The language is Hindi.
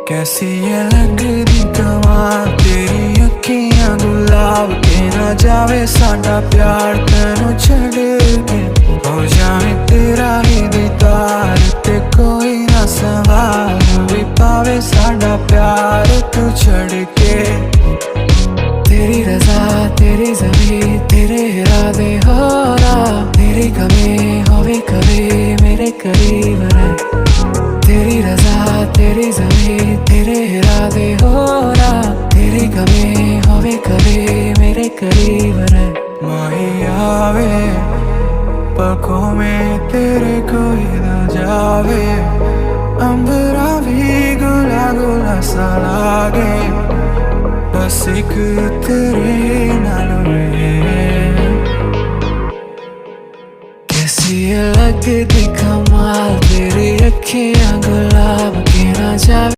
कैसी ये लगदी कमाल तेरी अखियां गुलाब के ना जावे साडा प्यार तेनू छड़ के हो जावे तेरा ही दीदार ते कोई ना सवाल भी पावे साडा प्यार तू छड़ के। तेरी रजा तेरी ज़मीं तेरे इरादे हो रहा तेरी कमी होवे कभी मेरे करीब रह। तेरी रजा तेरी ज़मीं तेरे इरादे हो रहा तेरी कमी होवे कभी मेरे करीब रह। माही आवे पलकों में तेरे कोई ना जावे अंबरा भी गुला गुला सा लागे बस एक तेरे नाल कैसी लगदी कमाल तेरी अखियां गुलाब के ना जावे।